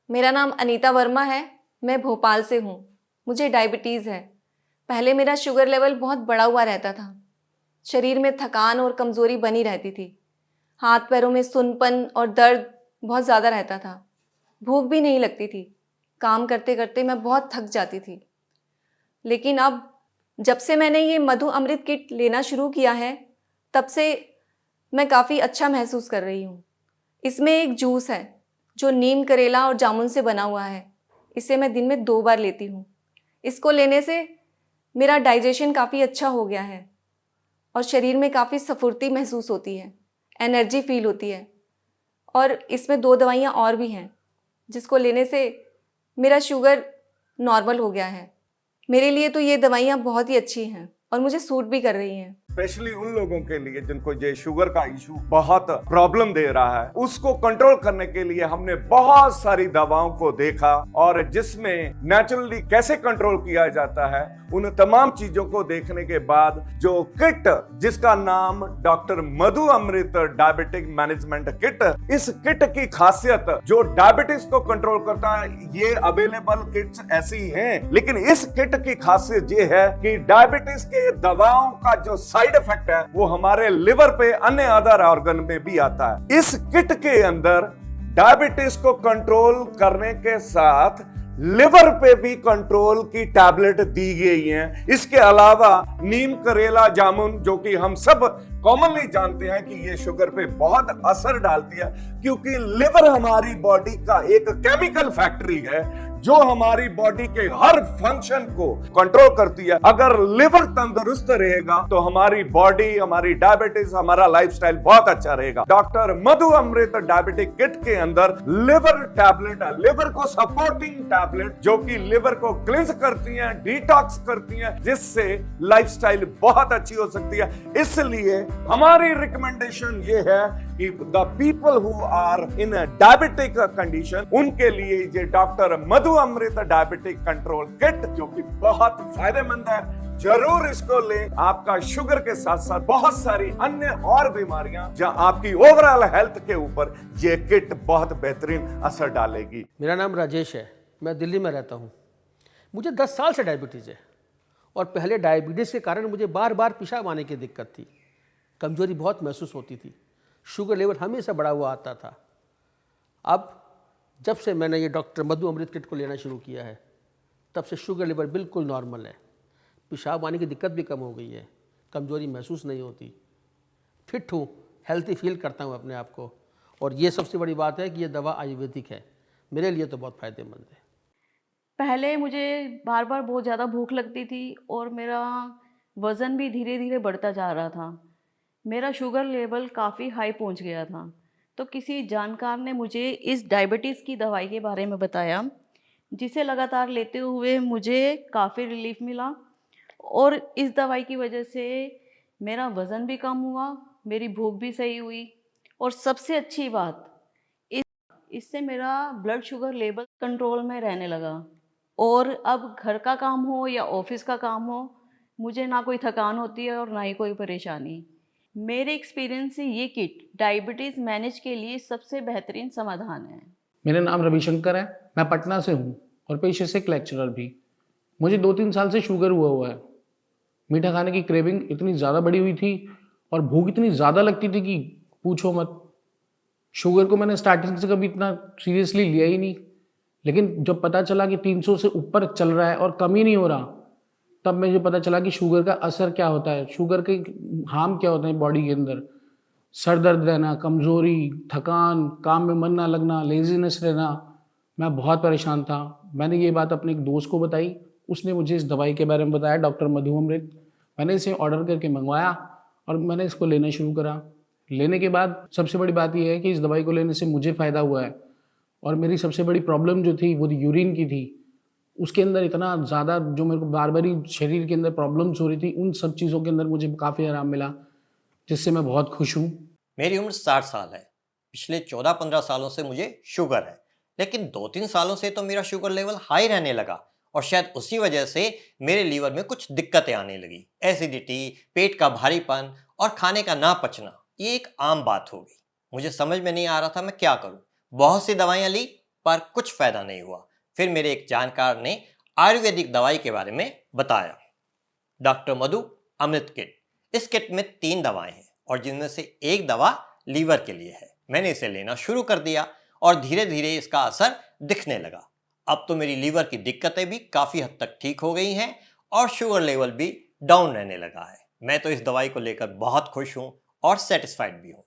मेरा नाम अनीता वर्मा है। मैं भोपाल से हूँ। मुझे डायबिटीज़ है। पहले मेरा शुगर लेवल बहुत बढ़ा हुआ रहता था। शरीर में थकान और कमज़ोरी बनी रहती थी। हाथ पैरों में सुन्नपन और दर्द बहुत ज़्यादा रहता था। भूख भी नहीं लगती थी। काम करते करते मैं बहुत थक जाती थी। लेकिन अब जब से मैंने ये मधु अमृत किट लेना शुरू किया है, तब से मैं काफ़ी अच्छा महसूस कर रही हूँ। इसमें एक जूस है जो नीम करेला और जामुन से बना हुआ है। इसे मैं दिन में 2 बार लेती हूँ। इसको लेने से मेरा डाइजेशन काफ़ी अच्छा हो गया है और शरीर में काफ़ी स्फूर्ति महसूस होती है, एनर्जी फील होती है। और इसमें 2 दवाइयाँ और भी हैं जिसको लेने से मेरा शुगर नॉर्मल हो गया है। मेरे लिए तो ये दवाइयाँ बहुत ही अच्छी हैं और मुझे सूट भी कर रही हैं। स्पेशली उन लोगों के लिए जिनको ये शुगर का इशू बहुत प्रॉब्लम दे रहा है, उसको कंट्रोल करने के लिए हमने बहुत सारी दवाओं को देखा और जिसमें नेचुरली कैसे कंट्रोल किया जाता है, उन तमाम चीजों को देखने के बाद जो किट जिसका नाम doctor Madhu Amrit diabetic management kit, इस किट की खासियत जो डायबिटीज को कंट्रोल करता है, ये अवेलेबल किट्स ऐसी हैं, लेकिन इस किट की खासियत ये है कि डायबिटीज के दवाओं का जो साइड इफेक्ट है वो हमारे लिवर पे, अन्य अदर ऑर्गन में भी आता है। इस किट के अंदर डायबिटीज को कंट्रोल करने के साथ लिवर पे भी कंट्रोल की टैबलेट दी गई हैं। इसके अलावा नीम करेला जामुन, जो कि हम सब कॉमनली जानते हैं कि ये शुगर पे बहुत असर डालती है, क्योंकि लिवर हमारी बॉडी का एक केमिकल फैक्ट्री है जो हमारी बॉडी के हर फंक्शन को कंट्रोल करती है। अगर लिवर तंदुरुस्त रहेगा तो हमारी बॉडी, हमारी डायबिटीज, हमारा लाइफस्टाइल बहुत अच्छा रहेगा। Doctor Madhu Amrit diabetic kit के अंदर लिवर टैबलेट है, लिवर को सपोर्टिंग टैबलेट, जो कि लिवर को क्लींस करती हैं, डिटॉक्स करती हैं, जिससे लाइफस्टाइल बहुत अच्छी हो सकती है। इसलिए हमारी रिकमेंडेशन ये है कि the people who are in diabetic condition, उनके लिए ये doctor Madhu Amrit diabetic control kit, जो कि बहुत फायदेमंद है, जरूर इसको लें। आपका शुगर के साथ साथ बहुत सारी अन्य और बीमारियां या आपकी ओवरऑल हेल्थ के ऊपर ये किट बहुत बेहतरीन असर डालेगी। मेरा नाम राजेश है। मैं दिल्ली में रहता हूँ। मुझे 10 साल से डायबिटीज़ है और पहले डायबिटीज़ के कारण मुझे बार बार पेशाब आने की दिक्कत थी, कमजोरी बहुत महसूस होती थी, शुगर लेवल हमेशा बढ़ा हुआ आता था। अब जब से मैंने ये डॉक्टर मधु अमृत किट को लेना शुरू किया है, तब से शुगर लेवल बिल्कुल नॉर्मल है, पेशाब आने की दिक्कत भी कम हो गई है, कमजोरी महसूस नहीं होती, फिट हूँ, हेल्थी फील करता हूँ अपने आप को। और ये सबसे बड़ी बात है कि ये दवा आयुर्वेदिक है, मेरे लिए तो बहुत फ़ायदेमंद है। पहले मुझे बार बार बहुत ज़्यादा भूख लगती थी और मेरा वज़न भी धीरे धीरे बढ़ता जा रहा था। मेरा शुगर लेवल काफ़ी हाई पहुंच गया था। तो किसी जानकार ने मुझे इस डायबिटीज़ की दवाई के बारे में बताया, जिसे लगातार लेते हुए मुझे काफ़ी रिलीफ मिला और इस दवाई की वजह से मेरा वज़न भी कम हुआ, मेरी भूख भी सही हुई और सबसे अच्छी बात, इससे मेरा ब्लड शुगर लेवल कंट्रोल में रहने लगा। और अब घर का काम हो या ऑफिस का काम हो, मुझे ना कोई थकान होती है और ना ही कोई परेशानी। मेरे एक्सपीरियंस से ये किट डायबिटीज़ मैनेज के लिए सबसे बेहतरीन समाधान है। मेरा नाम रविशंकर है। मैं पटना से हूँ और पेशे से एक लेक्चरर भी। मुझे 2-3 साल से शुगर हुआ है। मीठा खाने की क्रेविंग इतनी ज़्यादा बढ़ी हुई थी और भूख इतनी ज़्यादा लगती थी कि पूछो मत। शुगर को मैंने स्टार्टिंग से कभी इतना सीरियसली लिया ही नहीं, लेकिन जब पता चला कि 300 से ऊपर चल रहा है और कम ही नहीं हो रहा, तब मुझे पता चला कि शुगर का असर क्या होता है, शुगर के हार्म क्या होते हैं बॉडी के अंदर। सर दर्द रहना, कमज़ोरी, थकान, काम में मन ना लगना, लेजीनेस रहना। मैं बहुत परेशान था। मैंने ये बात अपने एक दोस्त को बताई, उसने मुझे इस दवाई के बारे में बताया, डॉक्टर मधु अमृत। मैंने इसे ऑर्डर करके मंगवाया और मैंने इसको लेना शुरू करा। लेने के बाद सबसे बड़ी बात यह है कि इस दवाई को लेने से मुझे फ़ायदा हुआ है और मेरी सबसे बड़ी प्रॉब्लम जो थी वो यूरिन की थी। उसके अंदर इतना ज़्यादा जो मेरे को बार बार ही शरीर के अंदर प्रॉब्लम्स हो रही थी, उन सब चीज़ों के अंदर मुझे काफ़ी आराम मिला, जिससे मैं बहुत खुश हूँ। मेरी उम्र 60 साल है। पिछले 14-15 सालों से मुझे शुगर है, लेकिन 2-3 सालों से तो मेरा शुगर लेवल हाई रहने लगा और शायद उसी वजह से मेरे लीवर में कुछ दिक्कतें आने लगी। एसिडिटी, पेट का भारीपन और खाने का ना पचना, ये एक आम बात हो गई। मुझे समझ में नहीं आ रहा था मैं क्या करूं। बहुत सी दवाइयां ली, पर कुछ फायदा नहीं हुआ। फिर मेरे एक जानकार ने आयुर्वेदिक दवाई के बारे में बताया, डॉक्टर मधु अमृत किट। इस किट में 3 दवाएं हैं और जिनमें से एक दवा लीवर के लिए है। मैंने इसे लेना शुरू कर दिया और धीरे धीरे इसका असर दिखने लगा। अब तो मेरी लीवर की दिक्कतें भी काफ़ी हद तक ठीक हो गई हैं और शुगर लेवल भी डाउन रहने लगा है। मैं तो इस दवाई को लेकर बहुत खुश हूँ और सेटिस्फाइड भी हूँ।